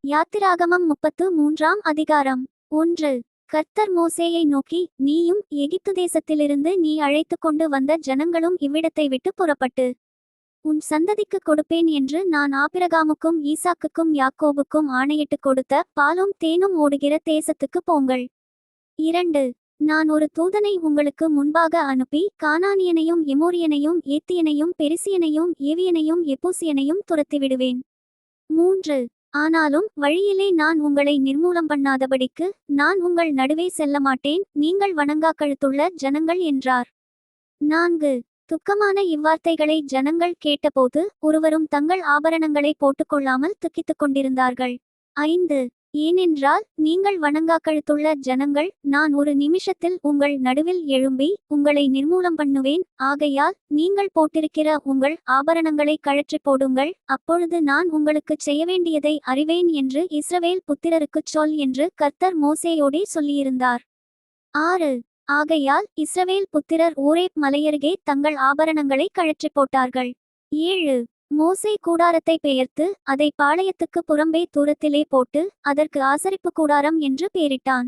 யாத்திராகமம் 33ஆம் அதிகாரம். 1. கர்த்தர் மோசேயை நோக்கி, நீயும் எகிப்து தேசத்திலிருந்து நீ அழைத்து கொண்டு வந்த ஜனங்களும் இவ்விடத்தை விட்டு புறப்பட்டு உன் சந்ததிக்கு கொடுப்பேன் என்று நான் ஆபிரகாமுக்கும் ஈசாக்குக்கும் யாக்கோபுக்கும் ஆணையிட்டு கொடுத்த பாலும் தேனும் ஓடுகிற தேசத்துக்கு போங்கள். 2. நான் ஒரு தூதனை உங்களுக்கு முன்பாக அனுப்பி கானானியனையும் எமோரியனையும் ஏத்தியனையும் பெரிசியனையும் ஏவியனையும் எபூசியனையும் துரத்திவிடுவேன். 3. ஆனாலும் வழியிலே நான் உங்களை நிர்மூலம் பண்ணாதபடிக்கு நான் உங்கள் நடுவே செல்லமாட்டேன், நீங்கள் வணங்காக்கழுத்துள்ள ஜனங்கள் என்றார். 4. துக்கமான இவ்வார்த்தைகளை ஜனங்கள் கேட்டபோது ஒருவரும் தங்கள் ஆபரணங்களை போட்டுக்கொள்ளாமல் துக்கித்துக் கொண்டிருந்தார்கள். 5. ஏனென்றால் நீங்கள் வணங்காக்கழுத்துள்ள ஜனங்கள், நான் ஒரு நிமிஷத்தில் உங்கள் நடுவில் எழும்பி உங்களை நிர்மூலம் பண்ணுவேன், ஆகையால் நீங்கள் போட்டிருக்கிற உங்கள் ஆபரணங்களை கழற்றிப் போடுங்கள், அப்பொழுது நான் உங்களுக்குச் செய்யவேண்டியதை அறிவேன் என்று இஸ்ரவேல் புத்திரருக்குச் சொல் என்று கர்த்தர் மோசேயோடே சொல்லியிருந்தார். 6. ஆகையால் இஸ்ரவேல் புத்திரர் ஓரேப் மலையருகே தங்கள் ஆபரணங்களை கழற்றிப் போட்டார்கள். 7. மோசே கூடாரத்தை பெயர்த்து அதை பாளையத்துக்கு புறம்பே தூரத்திலே போட்டு அதற்கு ஆசரிப்பு கூடாரம் என்று பெயரிட்டான்.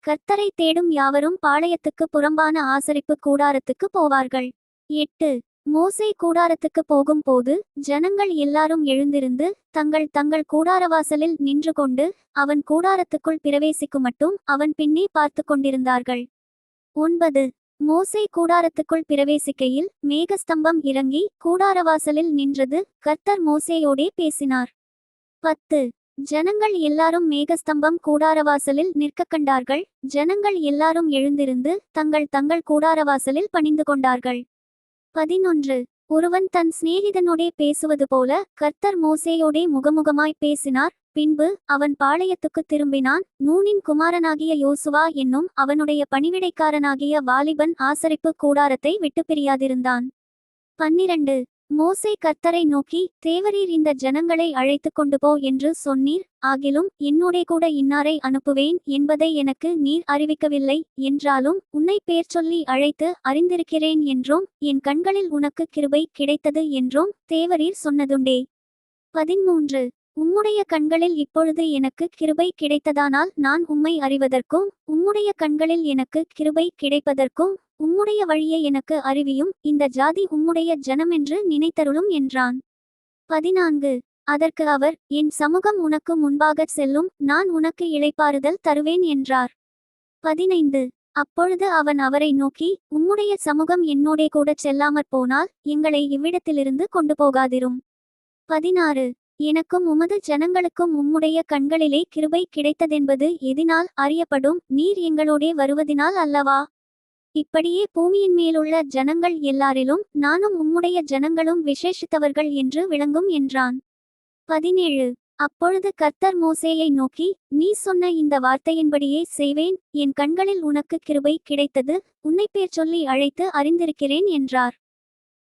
கர்த்தரை தேடும் யாவரும் பாளையத்துக்கு புறம்பான ஆசரிப்பு கூடாரத்துக்கு போவார்கள். 8. மோசே கூடாரத்துக்கு போகும்போது ஜனங்கள் எல்லாரும் எழுந்திருந்து தங்கள் தங்கள் கூடாரவாசலில் நின்று கொண்டு அவன் கூடாரத்துக்குள் பிரவேசிக்குமட்டும் அவன் பின்னே பார்த்து கொண்டிருந்தார்கள். 9. மோசே கூடாரத்துக்குள் பிரவேசிக்கையில் மேகஸ்தம்பம் இறங்கி கூடாரவாசலில் நின்றது, கர்த்தர் மோசேயோடே பேசினார். 10. ஜனங்கள் எல்லாரும் மேகஸ்தம்பம் கூடாரவாசலில் நிற்கக் கண்டார்கள், ஜனங்கள் எல்லாரும் எழுந்திருந்து தங்கள் தங்கள் கூடாரவாசலில் பணிந்து கொண்டார்கள். 11. ஒருவன் தன் சிநேகிதனோடே பேசுவது போல கர்த்தர் மோசேயோடே முகமுகமாய் பேசினார். பின்பு அவன் பாளையத்துக்கு திரும்பினான். நூனின் குமாரனாகிய யோசுவா என்னும் அவனுடைய பணிவிடைக்காரனாகிய வாலிபன் ஆசரிப்பு கூடாரத்தை விட்டு பிரியாதிருந்தான். 12. மோசே கர்த்தரை நோக்கி, தேவரீர் இந்த ஜனங்களை அழைத்து கொண்டு போ என்று சொன்னீர், ஆகிலும் என்னோடே கூட இன்னாரை அனுப்புவேன் என்பதை எனக்கு நீர் அறிவிக்கவில்லை, என்றாலும் உன்னை பேர் சொல்லி அழைத்து அறிந்திருக்கிறேன் என்றும் என் கண்களில் உனக்கு கிருபை கிடைத்தது என்றும் தேவரீர் சொன்னதுண்டே. 13. உம்முடைய கண்களில் இப்பொழுது எனக்கு கிருபை கிடைத்ததானால் நான் உம்மை அறிவதற்கும் உம்முடைய கண்களில் எனக்கு கிருபை கிடைப்பதற்கும் உம்முடைய வழியை எனக்கு அறிவியும், இந்த ஜாதி உம்முடைய ஜனமென்று நினைத்தருளும் என்றான். 14. அதற்கு அவர், என் சமூகம் உனக்கு முன்பாகச் செல்லும், நான் உனக்கு இளைப்பாறுதல் தருவேன் என்றார். 15. அப்பொழுது அவன் அவரை நோக்கி, உம்முடைய சமூகம் என்னோடே கூடச் செல்லாமற் போனால் எங்களை இவ்விடத்திலிருந்து கொண்டு போகாதிரும். 16. எனக்கும் உமது ஜனங்களுக்கும் உம்முடைய கண்களிலே கிருபை கிடைத்ததென்பது எதினால் அறியப்படும், நீர் எங்களோடே வருவதினால் அல்லவா? இப்படியே பூமியின் மேலுள்ள ஜனங்கள் எல்லாரிலும் நானும் உம்முடைய ஜனங்களும் விசேஷித்தவர்கள் என்று விளங்கும் என்றான். 17. அப்பொழுது கர்த்தர் மோசேயை நோக்கி, நீ சொன்ன இந்த வார்த்தையின்படியே செய்வேன், என் கண்களில் உனக்கு கிருபை கிடைத்தது, உன்னை பேர் சொல்லி அழைத்து அறிந்திருக்கிறேன் என்றார்.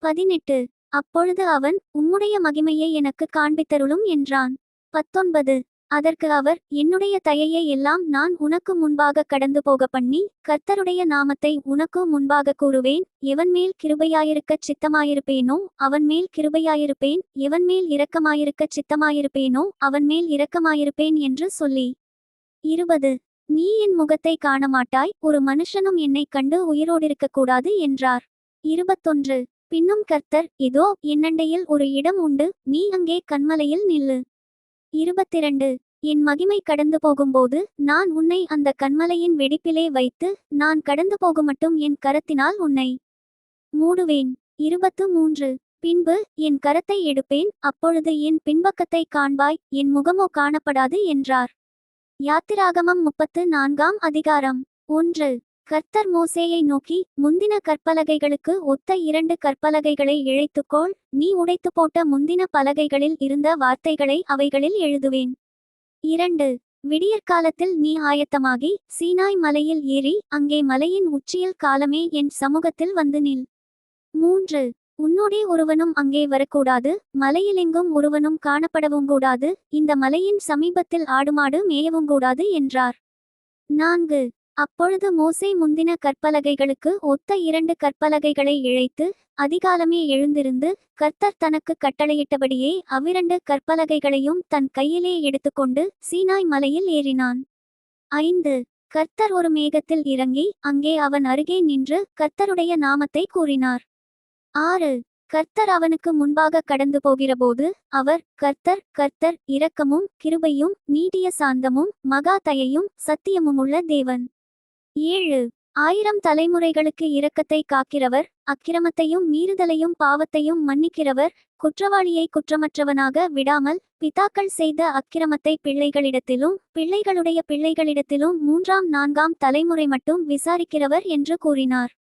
18. அப்பொழுது அவன், உம்முடைய மகிமையை எனக்கு காண்பித்தருளும் என்றான். 19. அதற்கு அவர், என்னுடைய தயையை எல்லாம் நான் உனக்கு முன்பாக கடந்து போக பண்ணி கர்த்தருடைய நாமத்தை உனக்கு முன்பாக கூறுவேன், எவன்மேல் கிருபையாயிருக்கச் சித்தமாயிருப்பேனோ அவன்மேல் கிருபையாயிருப்பேன், எவன்மேல் இரக்கமாயிருக்கச் சித்தமாயிருப்பேனோ அவன்மேல் இரக்கமாயிருப்பேன் என்று சொல்லி. 20. நீ என் முகத்தை காணமாட்டாய், ஒரு மனுஷனும் என்னை கண்டு உயிரோடிருக்கக்கூடாது என்றார். 21. பின்னும் கர்த்தர், இதோ என்னண்டையில் ஒரு இடம் உண்டு, நீ அங்கே கன்மலையில் நில்லு. 22. என் மகிமை கடந்து போகும்போது நான் உன்னை அந்த கன்மலையின் வெடிப்பிலே வைத்து நான் கடந்து போகுமட்டும் என் கரத்தினால் உன்னை மூடுவேன். 23. பின்பு என் கரத்தை எடுப்பேன், அப்பொழுது என் பின்பக்கத்தை காண்பாய், என் முகமோ காணப்படாது என்றார். யாத்திராகமம் 34ஆம் அதிகாரம். 1. கர்த்தர் மோசேயை நோக்கி, முந்தின கற்பலகைகளுக்கு ஒத்த 2 கற்பலகைகளை இழைத்துக்கொள், நீ உடைத்து போட்ட முந்தின பலகைகளில் இருந்த வார்த்தைகளை அவைகளில் எழுதுவேன். 2. விடியற்காலத்தில் நீ ஆயத்தமாகி சீனாய் மலையில் ஏறி அங்கே மலையின் உச்சியில் காலமே என் சமூகத்தில் வந்து நில். 3. உன்னோடே ஒருவனும் அங்கே வரக்கூடாது, மலையிலெங்கும் ஒருவனும் காணப்படவுங்கூடாது, இந்த மலையின் சமீபத்தில் ஆடுமாடு மேயவுங்கூடாது என்றார். 4. அப்பொழுது மோசே முந்தின கற்பலகைகளுக்கு ஒத்த 2 கற்பலகைகளை இழைத்து அதிகாலமே எழுந்திருந்து கர்த்தர் தனக்கு கட்டளையிட்டபடியே அவ்விரண்டு கற்பலகைகளையும் தன் கையிலே எடுத்துக்கொண்டு சீனாய் மலையில் ஏறினான். 5. கர்த்தர் ஒரு மேகத்தில் இறங்கி அங்கே அவன் அருகே நின்று கர்த்தருடைய நாமத்தை கூறினார். 6. கர்த்தர் அவனுக்கு முன்பாக கடந்து போகிறபோது அவர், கர்த்தர், கர்த்தர் இரக்கமும் கிருபையும் நீடிய சாந்தமும் மகா தயையும் சத்தியமுமுள்ள தேவன். 7. 1000 தலைமுறைகளுக்கு இரக்கத்தை காக்கிறவர், அக்கிரமத்தையும் மீறுதலையும் பாவத்தையும் மன்னிக்கிறவர், குற்றவாளியை குற்றமற்றவனாக விடாமல் பிதாக்கள் செய்த அக்கிரமத்தை பிள்ளைகளிடத்திலும் பிள்ளைகளுடைய பிள்ளைகளிடத்திலும் 3ஆம் 4ஆம் தலைமுறை மட்டும் விசாரிக்கிறவர் என்று கூறினார்.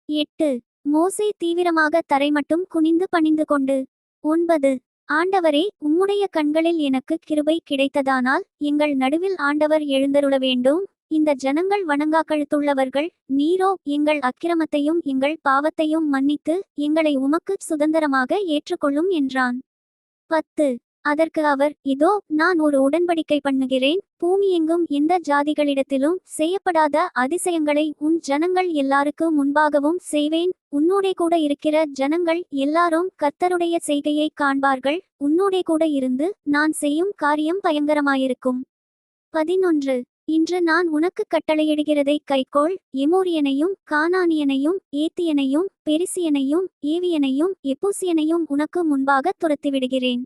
8. மோசே தீவிரமாக தரை மட்டும் குனிந்து பணிந்து கொண்டு 9. ஆண்டவரே, உம்முடைய கண்களில் எனக்கு கிருபை கிடைத்ததானால் எங்கள் நடுவில் ஆண்டவர் எழுந்தருள வேண்டும். இந்த ஜனங்கள் வணங்காக்கழுத்துள்ளவர்கள், நீரோ எங்கள் அக்கிரமத்தையும் எங்கள் பாவத்தையும் மன்னித்து எங்களை உமக்கு சுதந்திரமாக ஏற்றுக்கொள்ளும் என்றான். 10. அதற்கு அவர், இதோ நான் ஒரு உடன்படிக்கை பண்ணுகிறேன், பூமியெங்கும் எந்த ஜாதிகளிடத்திலும் செய்யப்படாத அதிசயங்களை உன் ஜனங்கள் எல்லாருக்கு முன்பாகவும் செய்வேன். உன்னோடே கூட இருக்கிற ஜனங்கள் எல்லாரும் கர்த்தருடைய செய்கையை காண்பார்கள். உன்னோடே கூட இருந்து நான் செய்யும் காரியம் பயங்கரமாயிருக்கும். 11. இன்று நான் உனக்கு கட்டளையிடுகிறதை கைக்கோள். எமோரியனையும் கானானியனையும் ஏத்தியனையும் பெரிசியனையும் ஏவியனையும் எபூசியனையும் உனக்கு முன்பாக துரத்திவிடுகிறேன்.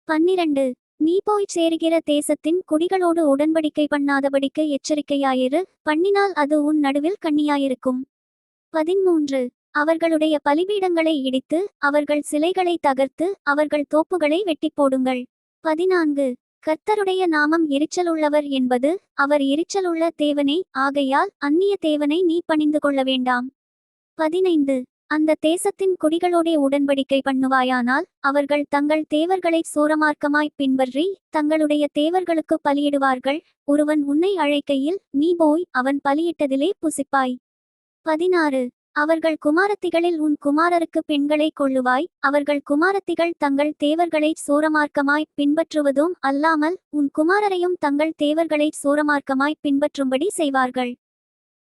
12. நீ போய் சேருகிற தேசத்தின் குடிகளோடு உடன்படிக்கை பண்ணாதபடிக்கு எச்சரிக்கையாயிரு, பண்ணினால் அது உன் நடுவில் கண்ணியாயிருக்கும். 13. அவர்களுடைய பலிபீடங்களை இடித்து அவர்கள் சிலைகளை தகர்த்து அவர்கள் தோப்புகளை வெட்டி போடுங்கள். 14. கர்த்தருடைய நாமம் எரிச்சலுள்ளவர் என்பது அவர் எரிச்சலுள்ள தேவனே, ஆகையால் அந்நிய தேவனை நீ பணிந்து கொள்ள வேண்டாம். 15. அந்த தேசத்தின் குடிகளோடே உடன்படிக்கை பண்ணுவாயானால் அவர்கள் தங்கள் தேவர்களை சூரமார்க்கமாய் பின்பற்றி தங்களுடைய தேவர்களுக்கு பலியிடுவார்கள். ஒருவன் உன்னை அழைக்கையில் நீ போய் அவன் பலியிட்டதிலே புசிப்பாய். 16. அவர்கள் குமாரத்திகளில் உன் குமாரருக்கு பெண்களை கொள்ளுவாய். அவர்கள் குமாரத்திகள் தங்கள் தேவர்களை சூரமார்க்கமாய் பின்பற்றுவதும் அல்லாமல் உன் குமாரரையும் தங்கள் தேவர்களை சூரமார்க்கமாய் பின்பற்றும்படி செய்வார்கள்.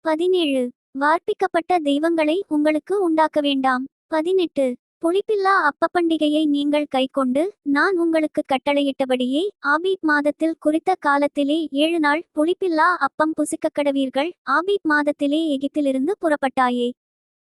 17. வார்ப்பிக்கப்பட்ட தெய்வங்களை உங்களுக்கு உண்டாக்க வேண்டாம். 18. புளிப்பில்லா அப்ப பண்டிகையை நீங்கள் கைக்கொண்டு நான் உங்களுக்கு கட்டளையிட்டபடியே ஆபீப் மாதத்தில் குறித்த காலத்திலே 7 நாள் புளிப்பில்லா அப்பம் புசிக்கக்கடவீர்கள். ஆபீப் மாதத்திலே எகிப்திலிருந்து புறப்பட்டாயே.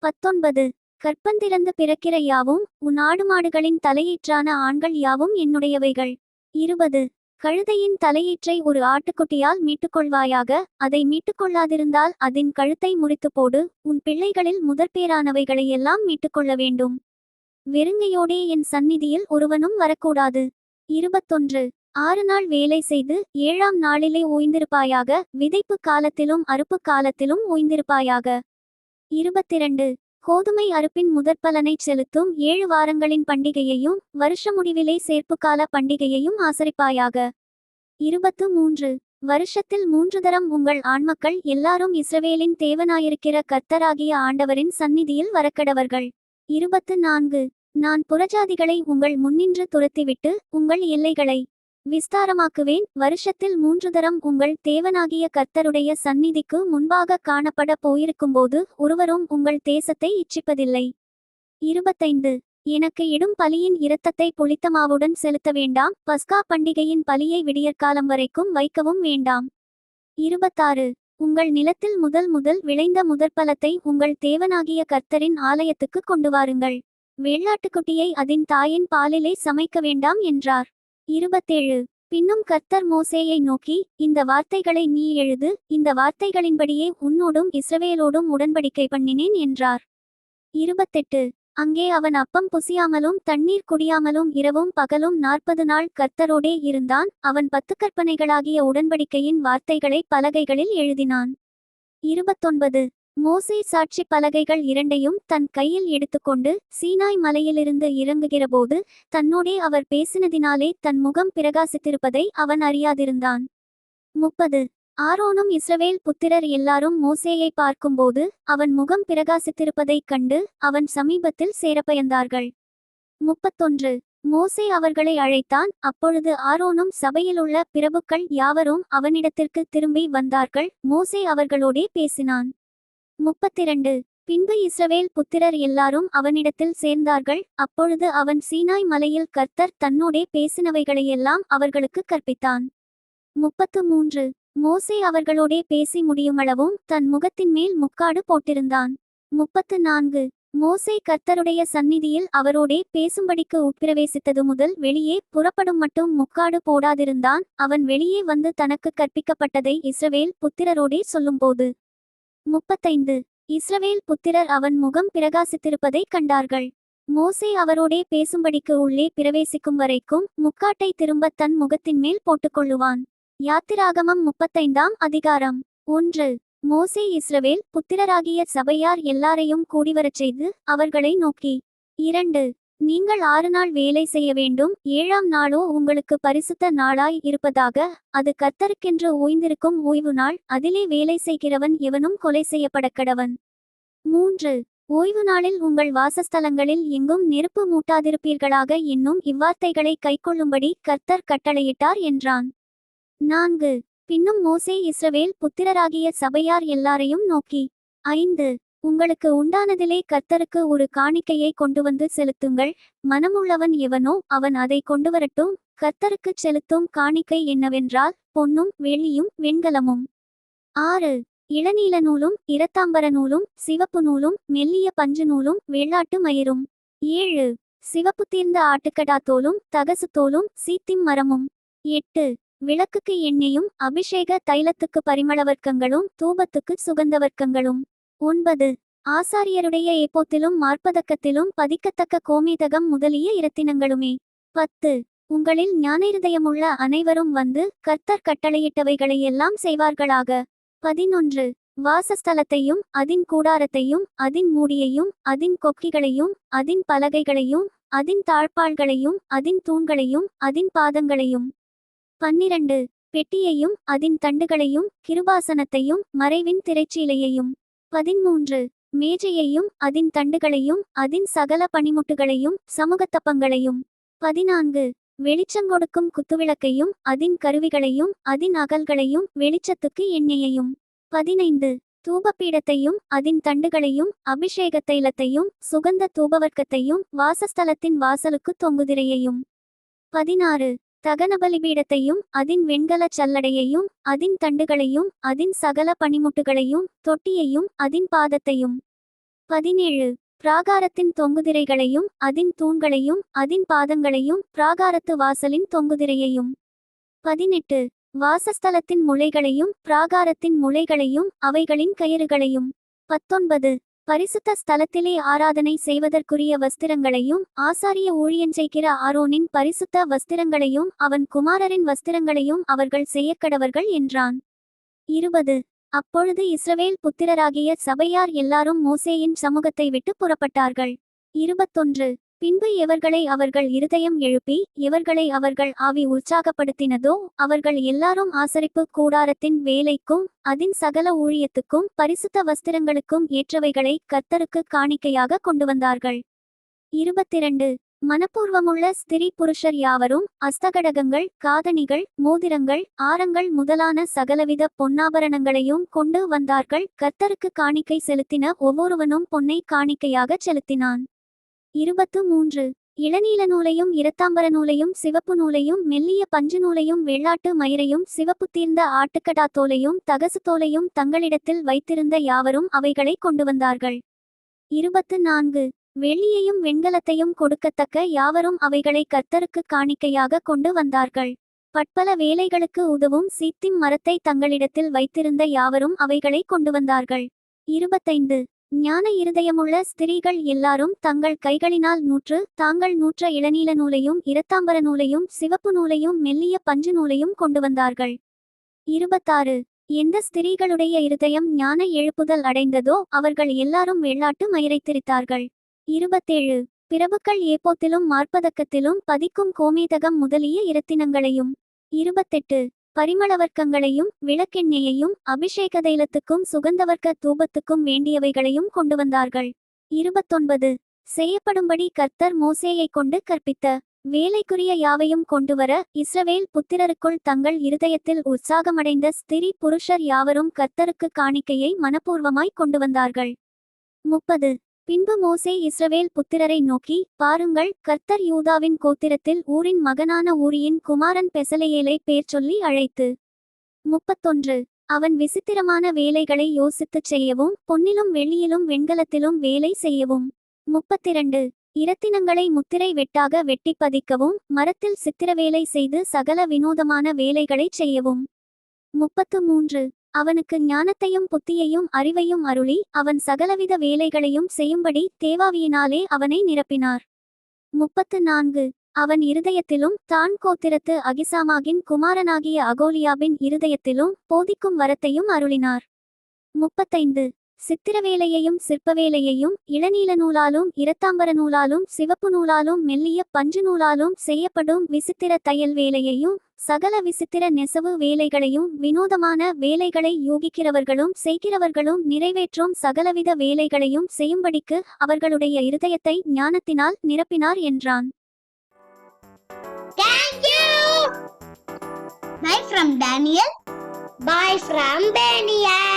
19. கற்பந்திறந்து பிறக்கிற யாவும் உன் ஆடுமாடுகளின் தலையீற்றான ஆண்கள் யாவும் என்னுடையவைகள். 20. கழுதையின் தலையீற்றை ஒரு ஆட்டுக்குட்டியால் மீட்டுக்கொள்வாயாக. அதை மீட்டுக்கொள்ளாதிருந்தால் அதன் கழுத்தை முறித்து போடு. உன் பிள்ளைகளில் முதற்பேறானவைகளையெல்லாம் மீட்டுக்கொள்ள வேண்டும். வெறுங்கையோடே என் சந்நிதியில் ஒருவனும் வரக்கூடாது. 21. 6 நாள் வேலை செய்து 7ஆம் நாளிலே ஓய்ந்திருப்பாயாக. விதைப்பு காலத்திலும் அறுப்பு காலத்திலும் ஓய்ந்திருப்பாயாக. 22. கோதுமை அறுப்பின் முதற்பலனைச் செலுத்தும் 7 வாரங்களின் பண்டிகையையும் வருஷ முடிவிலே சேர்ப்புக்கால பண்டிகையையும் ஆசரிப்பாயாக. 23. வருஷத்தில் 3 தரம் உங்கள் ஆண்மக்கள் எல்லாரும் இஸ்ரவேலின் தேவனாயிருக்கிற கர்த்தராகிய ஆண்டவரின் சந்நிதியில் வரக்கடவர்கள். 24. நான் புறஜாதிகளை உங்கள் முன்னின்று துரத்திவிட்டு உங்கள் எல்லைகளை விஸ்தாரமாக்குவேன். வருஷத்தில் 3 தரம் உங்கள் தேவனாகிய கர்த்தருடைய சந்நிதிக்கு முன்பாக காணப்பட போயிருக்கும்போது ஒருவரும் உங்கள் தேசத்தை இச்சிப்பதில்லை. 25. எனக்கு இடும் பலியின் இரத்தத்தை புளித்தமாவுடன் செலுத்த வேண்டாம். பஸ்கா பண்டிகையின் பலியை விடியற்காலம் வரைக்கும் வைக்கவும் வேண்டாம். 26. உங்கள் நிலத்தில் முதல் விளைந்த முதற்பலத்தை உங்கள் தேவனாகிய கர்த்தரின் ஆலயத்துக்கு கொண்டு வாருங்கள். வெள்ளாட்டுக்குட்டியை அதன் தாயின் பாலிலே சமைக்க வேண்டாம் என்றார். 27. பின்னும் கர்த்தர் மோசேயை நோக்கி, இந்த வார்த்தைகளை நீ எழுது, இந்த வார்த்தைகளின்படியே உன்னோடும் இஸ்ரவேலோடும் உடன்படிக்கை பண்ணினேன் என்றார். 28. அங்கே அவன் அப்பம் புசியாமலும் தண்ணீர் குடியாமலும் இரவும் பகலும் 40 நாள் கர்த்தரோடே இருந்தான். அவன் 10 கற்பனைகளாகிய உடன்படிக்கையின் வார்த்தைகளை பலகைகளில் எழுதினான். 29. மோசே சாட்சி பலகைகள் 2ஐயும் தன் கையில் எடுத்துக்கொண்டு சீனாய் மலையிலிருந்து இறங்குகிறபோது தன்னோடே அவர் பேசினதினாலே தன் முகம் பிரகாசித்திருப்பதை அவன் அறியாதிருந்தான். 30. ஆரோனும் இஸ்ரவேல் புத்திரர் எல்லாரும் மோசேயை பார்க்கும்போது அவன் முகம் பிரகாசித்திருப்பதைக் கண்டு அவன் சமீபத்தில் சேரப்பயந்தார்கள். 31. மோசே அவர்களை அழைத்தான். அப்பொழுது ஆரோனும் சபையிலுள்ள பிரபுக்கள் யாவரும் அவனிடத்திற்கு திரும்பி வந்தார்கள். மோசே அவர்களோடே பேசினான். 32 பின்பு இஸ்ரவேல் புத்திரர் எல்லாரும் அவனிடத்தில் சேர்ந்தார்கள். அப்பொழுது அவன் சீனாய் மலையில் கர்த்தர் தன்னோடே பேசினவைகளையெல்லாம் அவர்களுக்கு கற்பித்தான். 33 மோசே அவர்களோடே பேசி முடியுமளவும் தன் முகத்தின் மேல் முக்காடு போட்டிருந்தான். 34 மோசே கர்த்தருடைய சந்நிதியில் அவரோடே பேசும்படிக்கு உட்பிரவேசித்தது முதல் வெளியே புறப்படும் மட்டும் முக்காடு போடாதிருந்தான். அவன் வெளியே வந்து தனக்கு கற்பிக்கப்பட்டதை இஸ்ரவேல் புத்திரரோடே சொல்லும்போது 35 இஸ்ரவேல் புத்திரர் அவன் முகம் பிரகாசித்திருப்பதை கண்டார்கள். மோசே அவரோடே பேசும்படிக்கு உள்ளே பிரவேசிக்கும் வரைக்கும் முக்காட்டை திரும்ப தன் முகத்தின் மேல் போட்டுக்கொள்ளுவான். யாத்திராகமம் 35ஆம் அதிகாரம் 1 மோசே இஸ்ரவேல் புத்திரராகிய சபையார் எல்லாரையும் கூடிவரச் செய்து அவர்களை நோக்கி 2 நீங்கள் 6 நாள் வேலை செய்ய வேண்டும். 7ஆம் நாளோ உங்களுக்கு பரிசுத்த நாளாய் இருப்பதாக. அது கர்த்தருக்கென்று ஓய்ந்திருக்கும் ஓய்வு நாள். அதிலே வேலை செய்கிறவன் எவனும் கொலை செய்யப்படக்கடவன். 3 ஓய்வு நாளில் உங்கள் வாசஸ்தலங்களில் எங்கும் நெருப்பு மூட்டாதிருப்பீர்களாக என்னும் இவ்வார்த்தைகளை கைக்கொள்ளும்படி கர்த்தர் கட்டளையிட்டார் என்றான். 4 பின்னும் மோசே இஸ்ரவேல் புத்திரராகிய சபையார் எல்லாரையும் நோக்கி 5 உங்களுக்கு உண்டானதிலே கர்த்தருக்கு ஒரு காணிக்கையை கொண்டுவந்து செலுத்துங்கள். மனமுள்ளவன் எவனோ அவன் அதை கொண்டுவரட்டும். கர்த்தருக்குச் செலுத்தும் காணிக்கை என்னவென்றால் பொன்னும் வெள்ளியும் வெண்கலமும். 6 இளநீல நூலும் இரத்தாம்பர நூலும் சிவப்பு நூலும் மெல்லிய பஞ்சு நூலும் வெள்ளாட்டு மயிரும். 7 சிவப்பு தீர்ந்த ஆட்டுக்கடாத்தோலும் தகசுத்தோலும் சீத்திம் மரமும். 8 விளக்குக்கு எண்ணெயும் அபிஷேக தைலத்துக்கு பரிமளவர்க்கங்களும் தூபத்துக்கு சுகந்தவர்க்கங்களும். 9 ஆசாரியருடைய ஏப்போத்திலும் மார்பதக்கத்திலும் பதிக்கத்தக்க கோமேதகம் முதலிய இரத்தினங்களுமே. 10 உங்களில் ஞானஹிருதயமுள்ள அனைவரும் வந்து கர்த்தர் கட்டளையிட்டவைகளையெல்லாம் செய்வார்களாக. 11 வாசஸ்தலத்தையும் அதின் கூடாரத்தையும் அதின் மூடியையும் அதின் கொக்கிகளையும் அதின் பலகைகளையும் அதின் தாழ்பாள்களையும் அதின் தூண்களையும் அதின் பாதங்களையும். 12 பெட்டியையும் அதின் தண்டுகளையும் கிருபாசனத்தையும் மறைவின் திரைச்சீலையையும். 13 மேஜையையும் அதின் தண்டுகளையும் அதின் சகல பணிமுட்டுகளையும் சமூகத்தப்பங்களையும். 14 வெளிச்சங்கொடுக்கும் குத்துவிளக்கையும் அதின் கருவிகளையும் அதின் அகல்களையும் வெளிச்சத்துக்கு எண்ணெயையும். 15 தூபப்பீடத்தையும் அதின் தண்டுகளையும் அபிஷேக தைலத்தையும் சுகந்த தூபவர்க்கத்தையும் வாசஸ்தலத்தின் வாசலுக்கு தொங்குதிரையையும். 16 தகனபலிபீடத்தையும் அதின் வெண்கலச் சல்லடையையும் அதின் தண்டுகளையும் அதின் சகல பணிமுட்டுகளையும் தொட்டியையும் அதின் பாதத்தையும். 17 பிராகாரத்தின் தொங்குதிரைகளையும் அதின் தூண்களையும் அதின் பாதங்களையும் பிராகாரத்து வாசலின் தொங்குதிரையையும். 18 வாசஸ்தலத்தின் முளைகளையும் பிராகாரத்தின் முளைகளையும் அவைகளின் கயிறுகளையும். 19 பரிசுத்த ஸ்தலத்திலே ஆராதனை செய்வதற்குரிய வஸ்திரங்களையும் ஆசாரிய ஊழியஞ்செய்கிற ஆரோனின் பரிசுத்த வஸ்திரங்களையும் அவன் குமாரரின் வஸ்திரங்களையும் அவர்கள் செய்யக்கடவர்கள் என்றான். 20 அப்பொழுது இஸ்ரவேல் புத்திரராகிய சபையார் எல்லாரும் மோசேயின் சமூகத்தை விட்டு புறப்பட்டார்கள். 21 பின்பு எவர்களை அவர்கள் இருதயம் எழுப்பி எவர்களை அவர்கள் ஆவி உற்சாகப்படுத்தினதோ அவர்கள் எல்லாரும் ஆசரிப்பு கூடாரத்தின் வேலைக்கும் அதின் சகல ஊழியத்துக்கும் பரிசுத்த வஸ்திரங்களுக்கும் ஏற்றவைகளை கர்த்தருக்கு காணிக்கையாக கொண்டு வந்தார்கள். 22 மனப்பூர்வமுள்ள ஸ்திரீ புருஷர் யாவரும் அஸ்தகடகங்கள் காதணிகள் மோதிரங்கள் ஆரங்கள் முதலான சகலவித பொன்னாபரணங்களையும் கொண்டு வந்தார்கள். கர்த்தருக்கு காணிக்கை செலுத்தின ஒவ்வொருவனும் பொன்னை காணிக்கையாக செலுத்தினான். 23 இளநீல நூலையும் இரத்தாம்பர நூலையும் சிவப்பு நூலையும் மெல்லிய பஞ்சு நூலையும் வெள்ளாட்டு மயிரையும் சிவப்பு தீர்ந்த ஆட்டுக்கடாத்தோலையும் தகசு தோலையும் தங்களிடத்தில் வைத்திருந்த யாவரும் அவைகளை கொண்டு வந்தார்கள். 24 வெள்ளியையும் வெண்கலத்தையும் கொடுக்கத்தக்க யாவரும் அவைகளை கர்த்தருக்கு காணிக்கையாக கொண்டு வந்தார்கள். பற்பல வேலைகளுக்கு உதவும் சீத்திம் மரத்தை தங்களிடத்தில் வைத்திருந்த யாவரும் அவைகளை கொண்டு வந்தார்கள். 25 ஞான இருதயமுள்ள ஸ்திரீகள் எல்லாரும் தங்கள் கைகளினால் தாங்கள் நூற்ற இளநீல நூலையும் இரத்தாம்பர நூலையும் சிவப்பு நூலையும் மெல்லிய பஞ்சு நூலையும் கொண்டு வந்தார்கள். 26 எந்த ஸ்திரீகளுடைய இருதயம் ஞான எழுப்புதல் அடைந்ததோ அவர்கள் எல்லாரும் வெள்ளாட்டு மயிரை திரித்தார்கள். 27 பிரபுக்கள் ஏப்போத்திலும் மார்பதக்கத்திலும் பதிக்கும் கோமேதகம் முதலிய இரத்தினங்களையும். 28 பரிமளவர்க்கங்களையும் விளக்கெண்ணெயையும் அபிஷேக தைலத்துக்கும் சுகந்தவர்க்க தூபத்துக்கும் வேண்டியவைகளையும் கொண்டு வந்தார்கள். 29 செய்யப்படும்படி கர்த்தர் மோசேயை கொண்டு கற்பித்த வேலைக்குரிய யாவையும் கொண்டுவர இஸ்ரவேல் புத்திரருக்குள் தங்கள் இருதயத்தில் உற்சாகமடைந்த ஸ்திரீ புருஷர் யாவரும் கர்த்தருக்கு காணிக்கையை மனப்பூர்வமாய் கொண்டு வந்தார்கள். 30. பின்பு மோசே இஸ்ரவேல் புத்திரரை நோக்கி, பாருங்கள், கர்த்தர் யூதாவின் கோத்திரத்தில் ஊரின் மகனான ஊரியின் குமாரன் பெசலெயேலை பேர் சொல்லி அழைத்து. 31. அவன் விசித்திரமான வேலைகளை யோசித்துச் செய்யவும் பொன்னிலும் வெள்ளியிலும் வெண்கலத்திலும் வேலை செய்யவும். 32. இரத்தினங்களை முத்திரை வெட்டாக வெட்டி பதிக்கவும் மரத்தில் சித்திரவேலை செய்து சகல வினோதமான வேலைகளைச் செய்யவும். 33. அவனுக்கு ஞானத்தையும் புத்தியையும் அறிவையும் அருளி அவன் சகலவித வேலைகளையும் செய்யும்படி தேவாவியினாலே அவனை நிரப்பினார். 34. அவன் இருதயத்திலும் தான் கோத்திரத்து அகிசாமாகின் குமாரனாகிய அகோலியாபின் இருதயத்திலும் போதிக்கும் வரத்தையும் அருளினார். 35. சித்திரவேலையையும் சிற்பவேலையையும் இளநீல நூலாலும் இரத்தாம்பர நூலாலும் சிவப்பு நூலாலும் மெல்லிய பஞ்சு நூலாலும் செய்யப்படும் விசித்திர தையல் வேலையையும் சகல விசித்திர நெசவு வேலைகளையும் வினோதமான வேலைகளை யூகிக்கிறவர்களும் செய்கிறவர்களும் நிறைவேற்றும் சகலவித வேலைகளையும் செய்யும்படிக்கு அவர்களுடைய இருதயத்தை ஞானத்தினால் நிரப்பினார் என்றான். Thank you. Bye from Daniel. Bye from Daniel.